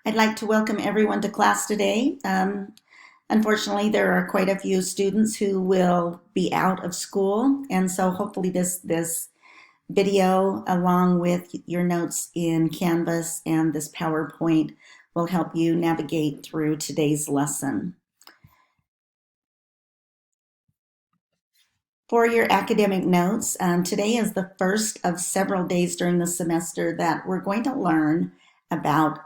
I'd like to welcome everyone to class today. Unfortunately, there are quite a few students who will be out of school, and so hopefully this video, along with your notes in Canvas and this PowerPoint, will help you navigate through today's lesson. For your academic notes, today is the first of several days during the semester that we're going to learn about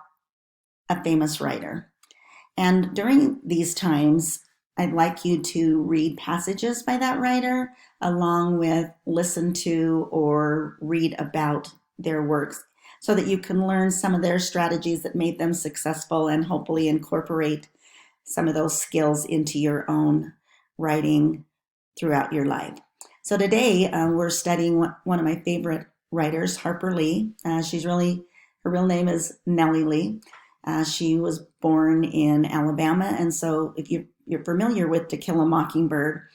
a famous writer. And during these times, I'd like you to read passages by that writer, along with listen to or read about their works so that you can learn some of their strategies that made them successful and hopefully incorporate some of those skills into your own writing throughout your life. So today we're studying one of my favorite writers, Harper Lee. Her real name is Nellie Lee. She was born in Alabama, and so if you're familiar with To Kill a Mockingbird,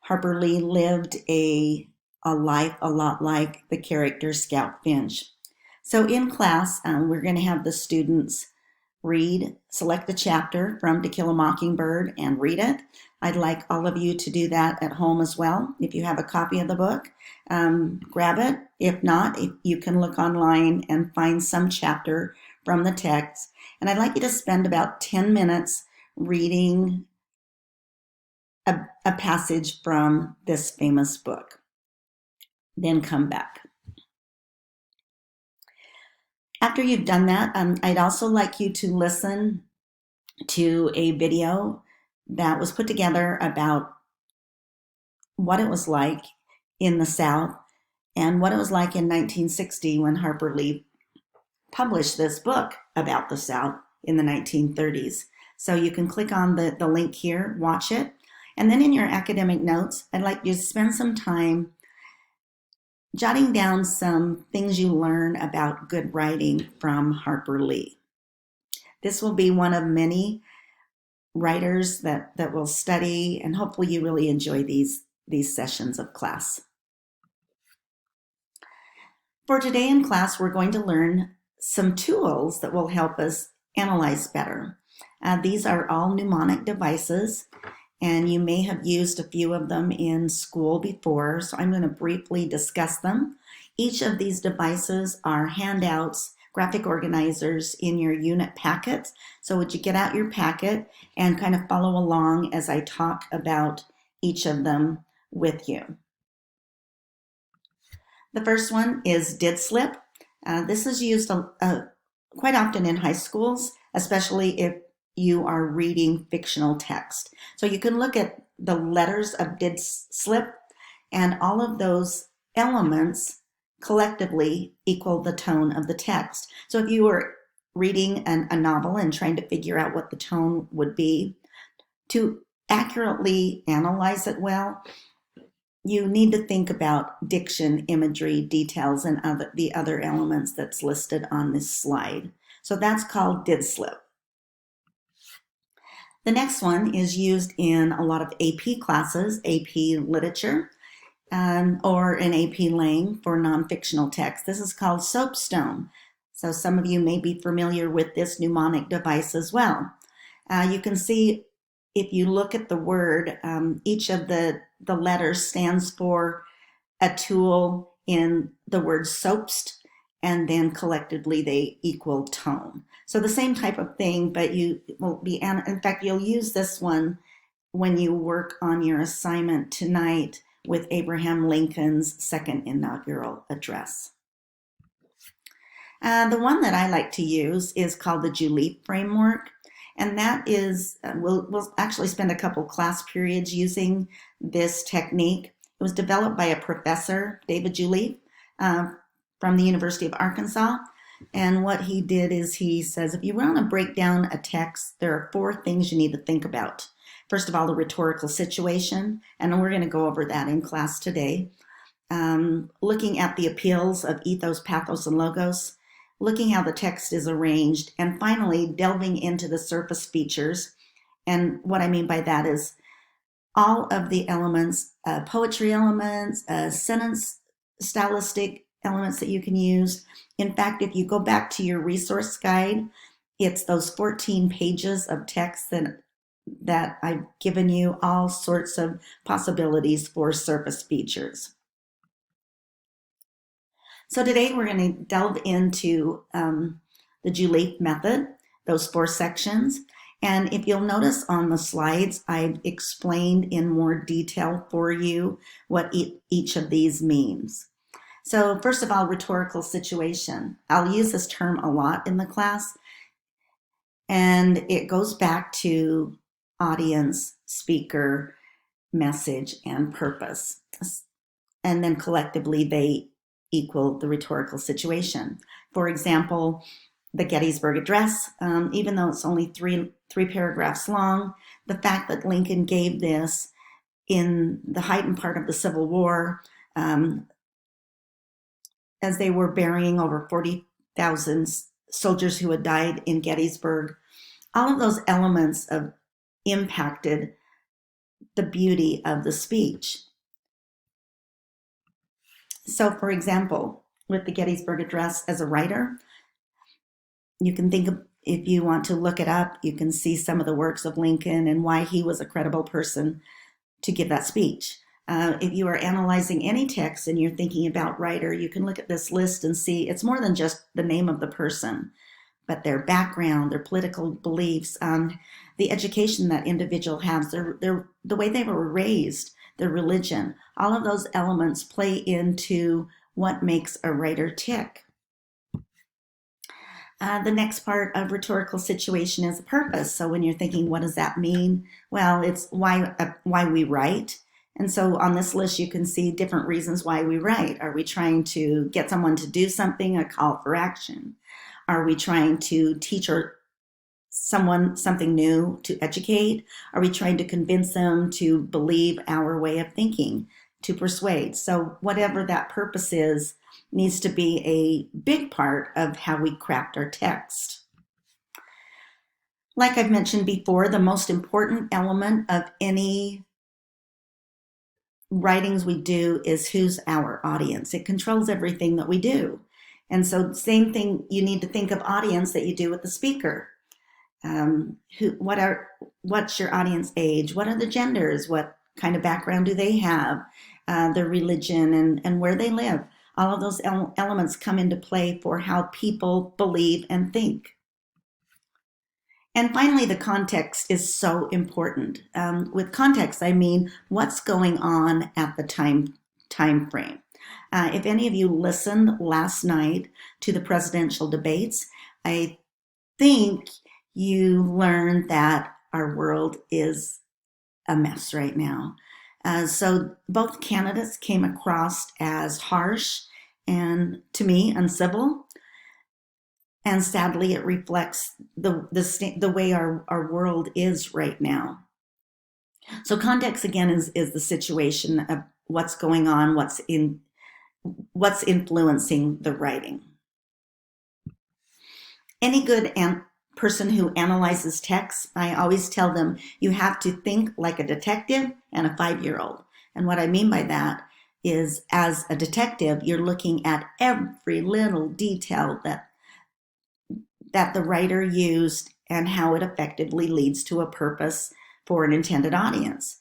Harper Lee lived a life a lot like the character Scout Finch. So in class, we're going to have the students select a chapter from To Kill a Mockingbird and read it. I'd like all of you to do that at home as well. If you have a copy of the book, grab it. If not, you can look online and find some chapter from the text. And I'd like you to spend about 10 minutes reading a passage from this famous book. Then come back. After you've done that, I'd also like you to listen to a video that was put together about what it was like in the South and what it was like in 1960 when Harper Lee published this book about the South in the 1930s. So you can click on the link here, watch it, and then in your academic notes, I'd like you to spend some time jotting down some things you learn about good writing from Harper Lee. This will be one of many writers that we'll study, and hopefully you really enjoy these sessions of class. For today in class, we're going to learn some tools that will help us analyze better. These are all mnemonic devices, and you may have used a few of them in school before, so I'm going to briefly discuss them. Each of these devices are handouts, graphic organizers in your unit packet. So would you get out your packet and kind of follow along as I talk about each of them with you. The first one is Did Slip. This is used quite often in high schools, especially if you are reading fictional text. So you can look at the letters of Did Slip, and all of those elements collectively equal the tone of the text. So if you were reading a novel and trying to figure out what the tone would be, to accurately analyze it well, you need to think about diction, imagery, details, and the other elements that's listed on this slide. So that's called Did Slip. The next one is used in a lot of AP classes, AP Literature, or an AP Lang for non-fictional text. This is called Soapstone. So some of you may be familiar with this mnemonic device as well. You can see if you look at the word, each of the letters stands for a tool in the word soapst, and then collectively they equal tone. So the same type of thing, but you will be, in fact, you'll use this one when you work on your assignment tonight with Abraham Lincoln's second inaugural address. The one that I like to use is called the Juleep framework. And that is, we'll actually spend a couple class periods using this technique. It was developed by a professor, David Juleep, from the University of Arkansas. And what he did is he says, if you want to break down a text, there are 4 things you need to think about. First of all, the rhetorical situation, and we're going to go over that in class today. Looking at the appeals of ethos, pathos, and logos, looking how the text is arranged, and finally delving into the surface features. And what I mean by that is all of the elements, poetry elements, sentence stylistic elements that you can use. In fact, if you go back to your resource guide, it's those 14 pages of text that I've given you, all sorts of possibilities for surface features. So today we're going to delve into the Juleith method, those 4 sections. And if you'll notice on the slides, I've explained in more detail for you what each of these means. So first of all, rhetorical situation. I'll use this term a lot in the class, and it goes back to audience, speaker, message, and purpose. And then collectively, they equal the rhetorical situation. For example, the Gettysburg Address, even though it's only three paragraphs long, the fact that Lincoln gave this in the heightened part of the Civil War, as they were burying over 40,000 soldiers who had died in Gettysburg, all of those elements of impacted the beauty of the speech. So, for example, with the Gettysburg Address, as a writer, you can think of, if you want to look it up, you can see some of the works of Lincoln and why he was a credible person to give that speech. If you are analyzing any text and you're thinking about writer, you can look at this list and see it's more than just the name of the person, but their background, their political beliefs, the education that individual has, the way they were raised, their religion. All of those elements play into what makes a writer tick. The next part of rhetorical situation is a purpose. So when you're thinking, what does that mean? Well, it's why we write. And so on this list, you can see different reasons why we write. Are we trying to get someone to do something, a call for action? Are we trying to teach someone something new, to educate? Are we trying to convince them to believe our way of thinking, to persuade? So whatever that purpose is, needs to be a big part of how we craft our text. Like I've mentioned before, the most important element of any writings we do is who's our audience. It controls everything that we do. And so same thing, you need to think of audience that you do with the speaker. What's your audience age? What are the genders? What kind of background do they have? Their religion and where they live. All of those elements come into play for how people believe and think. And finally, the context is so important. With context, I mean what's going on at the time frame. If any of you listened last night to the presidential debates, I think you learned that our world is a mess right now. So both candidates came across as harsh and, to me, uncivil. And sadly, it reflects the way our world is right now. So context, again, is the situation of what's going on, what's influencing the writing. Any good person who analyzes text, I always tell them you have to think like a detective and a 5-year-old. And what I mean by that is, as a detective, you're looking at every little detail that the writer used and how it effectively leads to a purpose for an intended audience.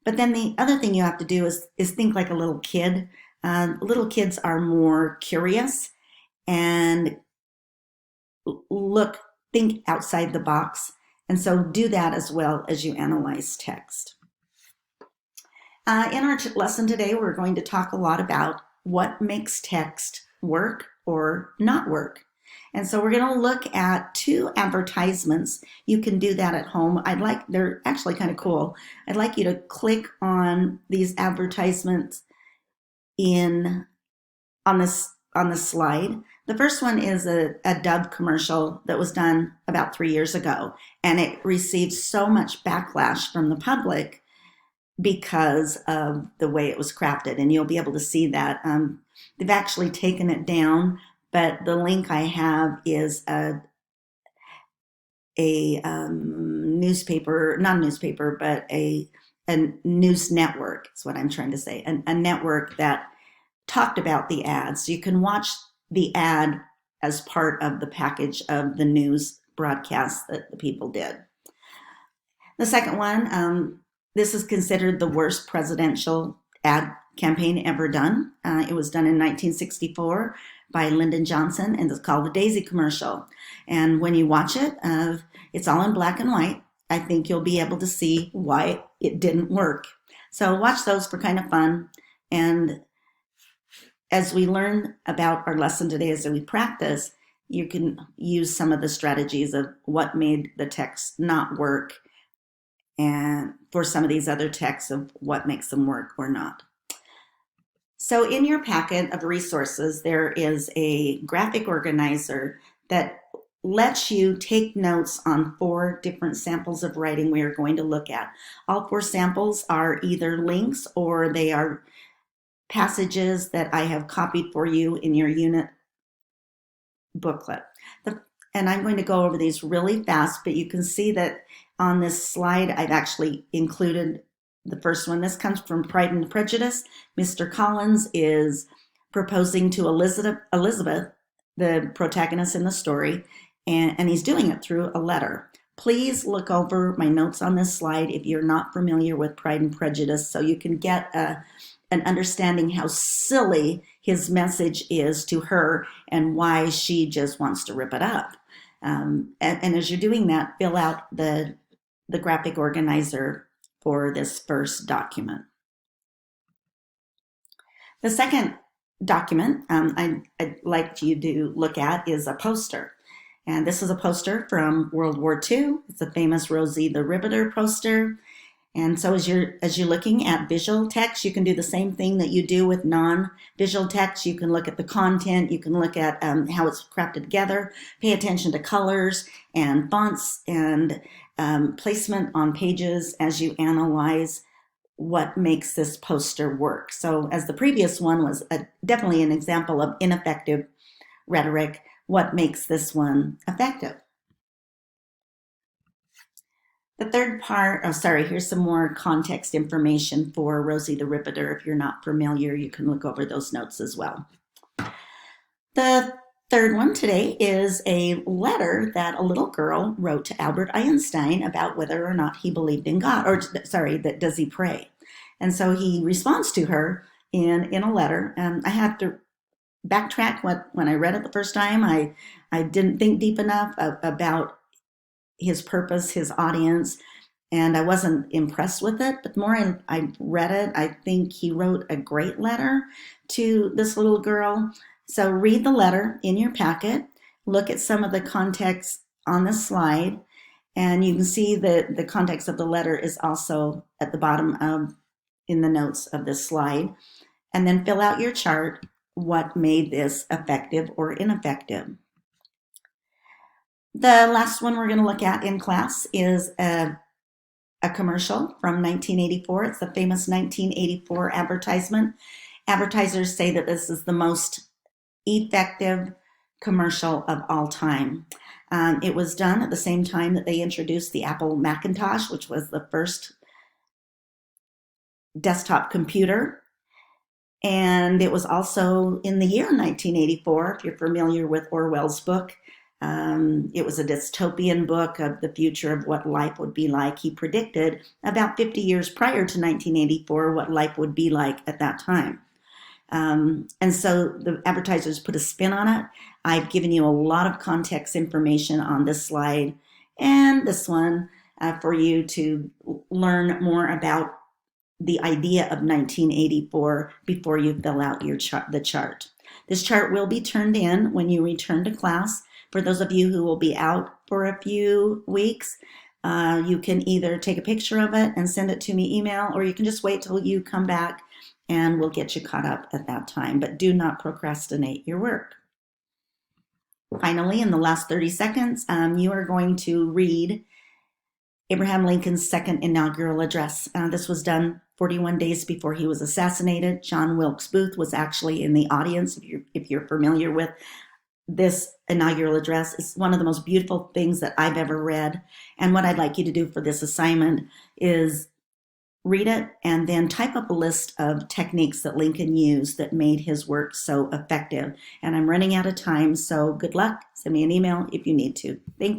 But then the other thing you have to do is think like a little kid. Little kids are more curious and think outside the box. And so do that as well as you analyze text. In our lesson today, we're going to talk a lot about what makes text work or not work. And so we're going to look at 2 advertisements. You can do that at home. They're actually kind of cool. I'd like you to click on these advertisements on this slide. The first one is a Dove commercial that was done about 3 years ago, and it received so much backlash from the public because of the way it was crafted, and you'll be able to see that. They've actually taken it down, but the link I have is a newspaper, not a newspaper, but a news network is what I'm trying to say, a network that talked about the ad. So you can watch the ad as part of the package of the news broadcasts that the people did. The second one, this is considered the worst presidential ad campaign ever done. It was done in 1964 by Lyndon Johnson, and it's called the Daisy commercial. And when you watch it, it's all in black and white. I think you'll be able to see why it didn't work. So watch those for kind of fun. And as we learn about our lesson today, as we practice, you can use some of the strategies of what made the text not work, and for some of these other texts of what makes them work or not. So in your packet of resources, there is a graphic organizer that lets you take notes on 4 different samples of writing we are going to look at. All 4 samples are either links or they are passages that I have copied for you in your unit booklet. And I'm going to go over these really fast, but you can see that on this slide, I've actually included the first one. This comes from Pride and Prejudice. Mr. Collins is proposing to Elizabeth, the protagonist in the story, and he's doing it through a letter. Please look over my notes on this slide if you're not familiar with Pride and Prejudice, so you can get an understanding how silly his message is to her and why she just wants to rip it up. And as you're doing that, fill out the graphic organizer for this first document. The second document I'd like you to look at is a poster. And this is a poster from World War II. It's a famous Rosie the Riveter poster. And so as you're looking at visual text, you can do the same thing that you do with non-visual text. You can look at the content. You can look at how it's crafted together. Pay attention to colors and fonts and placement on pages as you analyze what makes this poster work. So as the previous one was definitely an example of ineffective rhetoric, what makes this one effective? The third part, here's some more context information for Rosie the Riveter. If you're not familiar, you can look over those notes as well. The third one today is a letter that a little girl wrote to Albert Einstein about whether or not he believed in God, that does he pray? And so he responds to her in a letter. I have to backtrack when I read it the first time. I didn't think deep enough about his purpose, his audience, and I wasn't impressed with it. But the more I read it, I think he wrote a great letter to this little girl. So read the letter in your packet, look at some of the context on the slide, and you can see that the context of the letter is also at the bottom in the notes of this slide. And then fill out your chart, what made this effective or ineffective. The last one we're going to look at in class is a commercial from 1984. It's the famous 1984 advertisement. Advertisers say that this is the most effective commercial of all time. It was done at the same time that they introduced the Apple Macintosh, which was the first desktop computer. And it was also in the year 1984, if you're familiar with Orwell's book. It was a dystopian book of the future of what life would be like. He predicted about 50 years prior to 1984 what life would be like at that time. And so the advertisers put a spin on it. I've given you a lot of context information on this slide and this one for you to learn more about the idea of 1984 before you fill out the chart. This chart will be turned in when you return to class. For those of you who will be out for a few weeks, you can either take a picture of it and send it to me email, or you can just wait till you come back and we'll get you caught up at that time. But do not procrastinate your work. Finally, in the last 30 seconds, you are going to read Abraham Lincoln's second inaugural address. This was done 41 days before he was assassinated. John Wilkes Booth was actually in the audience, if you're familiar with this inaugural address. Is one of the most beautiful things that I've ever read. And what I'd like you to do for this assignment is read it and then type up a list of techniques that Lincoln used that made his work so effective. And I'm running out of time, so good luck. Send me an email if you need to. Thank you.